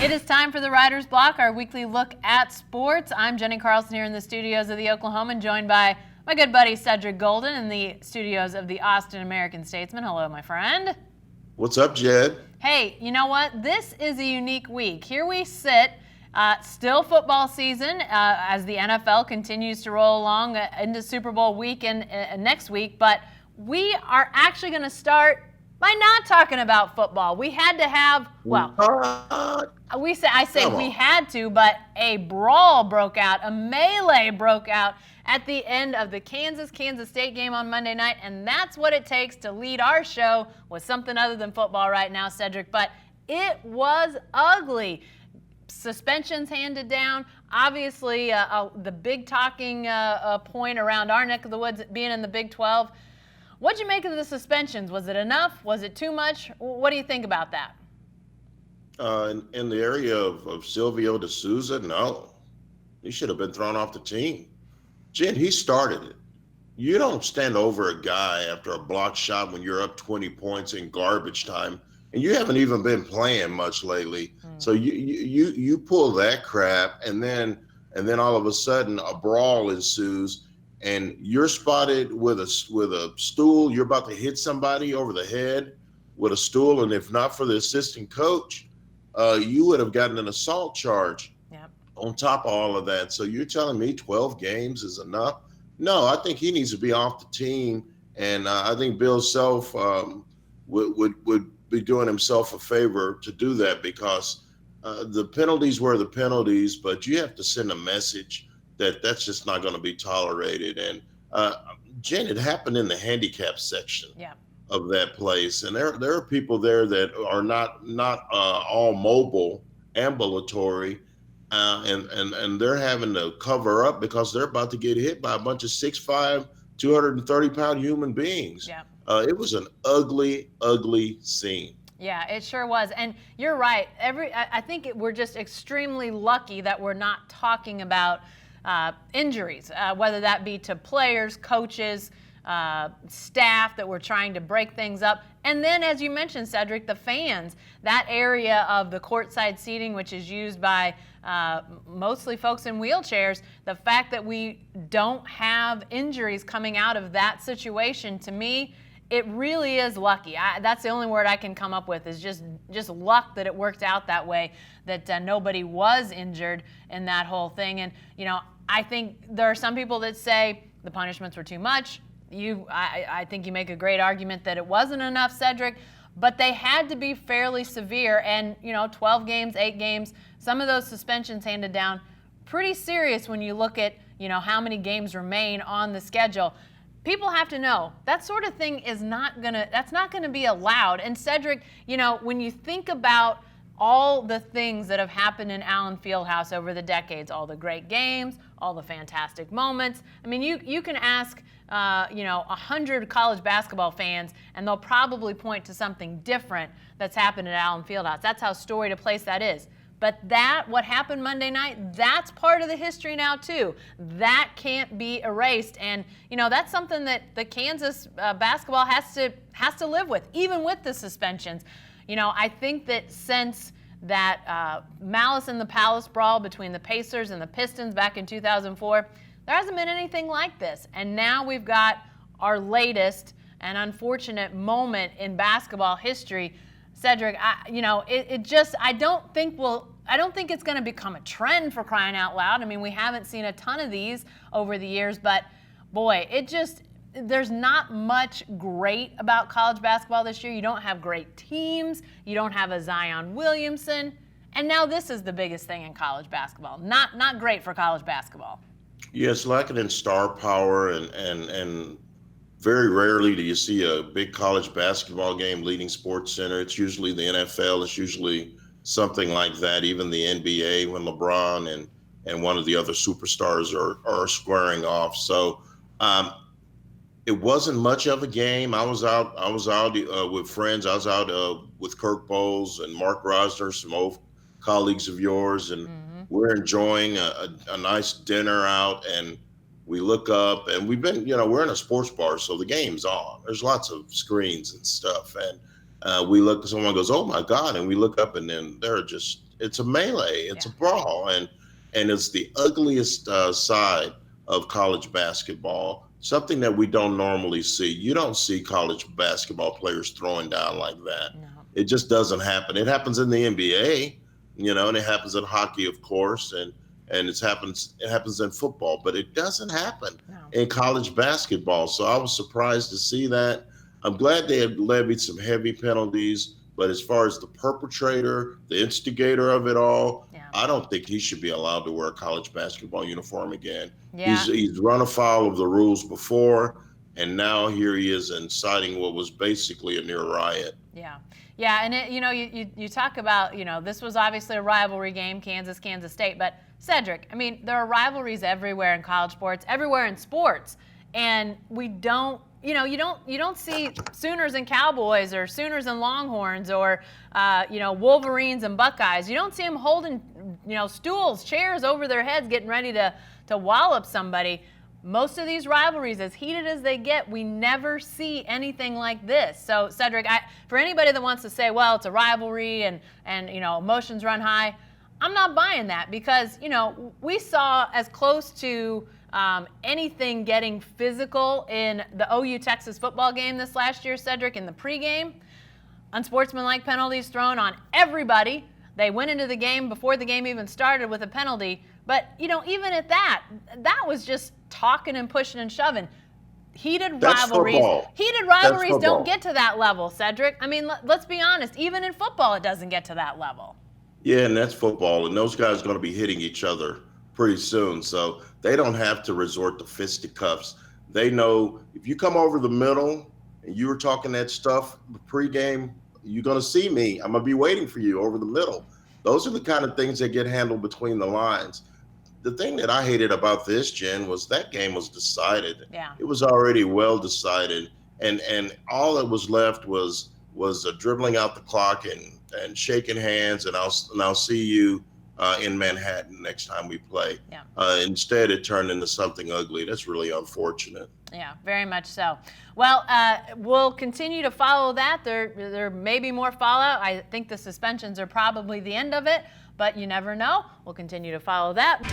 It is time for the Writer's Block, our weekly look at sports. I'm Jenny Carlson here in the studios of the Oklahoman, joined by my good buddy Cedric Golden in the studios of the Austin American-Statesman. Hello, my friend. What's up, Jed? Hey, you know what? This is a unique week. Here we sit, still football season as the NFL continues to roll along into Super Bowl weekend next week, but we are actually going to start by not talking about football. We had to have, well, I say we had to, but a brawl broke out, a melee broke out at the end of the Kansas State game on Monday night, and that's what it takes to lead our show with something other than football right now, Cedric, but it was ugly. Suspensions handed down. Obviously, the big talking point around our neck of the woods being in the Big 12. What'd you make of the suspensions? Was it enough? Was it too much? What do you think about that? In the area of Silvio De Souza, no. He should have been thrown off the team. Jen, he started it. You don't stand over a guy after a blocked shot when you're up 20 points in garbage time, and you haven't even been playing much lately. So you pull that crap, and then all of a sudden a brawl ensues. And you're spotted with a stool. You're about to hit somebody over the head with a stool, and if not for the assistant coach, you would have gotten an assault charge on top of all of that. So you're telling me 12 games is enough? No, I think he needs to be off the team, and I think Bill Self would be doing himself a favor to do that, because the penalties were the penalties, but you have to send a message that's just not going to be tolerated. And Jen, it happened in the handicapped section of that place, and there are people there that are not all mobile, ambulatory, and they're having to cover up because they're about to get hit by a bunch of 6'5", 230-pound human beings. It was an ugly scene. Yeah, it sure was. And you're right. I think we're just extremely lucky that we're not talking about injuries, whether that be to players, coaches, staff that were trying to break things up. And then, as you mentioned, Cedric, the fans, that area of the courtside seating, which is used by mostly folks in wheelchairs, the fact that we don't have injuries coming out of that situation, to me, it really is lucky. That's the only word I can come up with, is just luck that it worked out that way, that nobody was injured in that whole thing. And, you know, I think there are some people that say the punishments were too much. I think you make a great argument that it wasn't enough, Cedric, but they had to be fairly severe. And, you know, 12 games, 8 games, some of those suspensions handed down, pretty serious when you look at, you know, how many games remain on the schedule. People have to know that sort of thing is not gonna be allowed. And Cedric, you know, when you think about all the things that have happened in Allen Fieldhouse over the decades, all the great games, all the fantastic moments. I mean, you can ask, 100 college basketball fans, and they'll probably point to something different that's happened at Allen Fieldhouse. That's how storied a place that is. But what happened Monday night, that's part of the history now too. That can't be erased, and you know that's something that the Kansas basketball has to live with, even with the suspensions. You know, I think that since that Malice in the Palace brawl between the Pacers and the Pistons back in 2004, there hasn't been anything like this. And now we've got our latest and unfortunate moment in basketball history. Cedric, I don't think it's going to become a trend, for crying out loud. I mean, we haven't seen a ton of these over the years, but boy, there's not much great about college basketball this year. You don't have great teams. You don't have a Zion Williamson. And now this is the biggest thing in college basketball. Not great for college basketball. Yes, lacking in star power, and very rarely do you see a big college basketball game leading Sports Center. It's usually the NFL. It's usually something like that, even the NBA, when LeBron and one of the other superstars are squaring off. So it wasn't much of a game. I was out with friends. I was out with Kirk Bowles and Mark Rosner, some old colleagues of yours, and we're enjoying a nice dinner out, and we look up, and we're in a sports bar, so the game's on. There's lots of screens and stuff, and we look, someone goes, "Oh my God," and we look up, and then there are just it's a melee, it's Yeah. a brawl, and it's the ugliest side of college basketball. Something that we don't normally see. You don't see college basketball players throwing down like that. No. It just doesn't happen. It happens in the NBA, and it happens in hockey, of course, and it happens in football, but it doesn't happen No. in college basketball. So I was surprised to see that. I'm glad they had levied some heavy penalties, but as far as the perpetrator, the instigator of it all, Yeah. I don't think he should be allowed to wear a college basketball uniform again. Yeah. He's run afoul of the rules before, and now here he is inciting what was basically a near riot. Yeah. Yeah, and you talk about, this was obviously a rivalry game, Kansas State, but Cedric, I mean, there are rivalries everywhere in college sports, everywhere in sports, and we don't, you don't see Sooners and Cowboys or Sooners and Longhorns or Wolverines and Buckeyes. You don't see them holding stools, chairs over their heads, getting ready to wallop somebody. Most of these rivalries, as heated as they get, we never see anything like this. So, Cedric, for anybody that wants to say, well, it's a rivalry and emotions run high, I'm not buying that because, we saw as close to anything getting physical in the OU Texas football game this last year, Cedric, in the pregame. Unsportsmanlike penalties thrown on everybody. They went into the game before the game even started with a penalty. But, even at that was just talking and pushing and shoving. That's football. Heated rivalries don't get to that level, Cedric. I mean, let's be honest. Even in football, it doesn't get to that level. Yeah, and that's football, and those guys are going to be hitting each other pretty soon. So they don't have to resort to fisticuffs. They know if you come over the middle and you were talking that stuff pregame, you're going to see me. I'm going to be waiting for you over the middle. Those are the kind of things that get handled between the lines. The thing that I hated about this, Jen, was that game was decided. Yeah. It was already well decided, and all that was left was dribbling out the clock and shaking hands, and I'll see you in Manhattan next time we play. Yeah. Instead, it turned into something ugly. That's really unfortunate. Yeah, very much so. Well, we'll continue to follow that. There may be more fallout. I think the suspensions are probably the end of it, but you never know. We'll continue to follow that.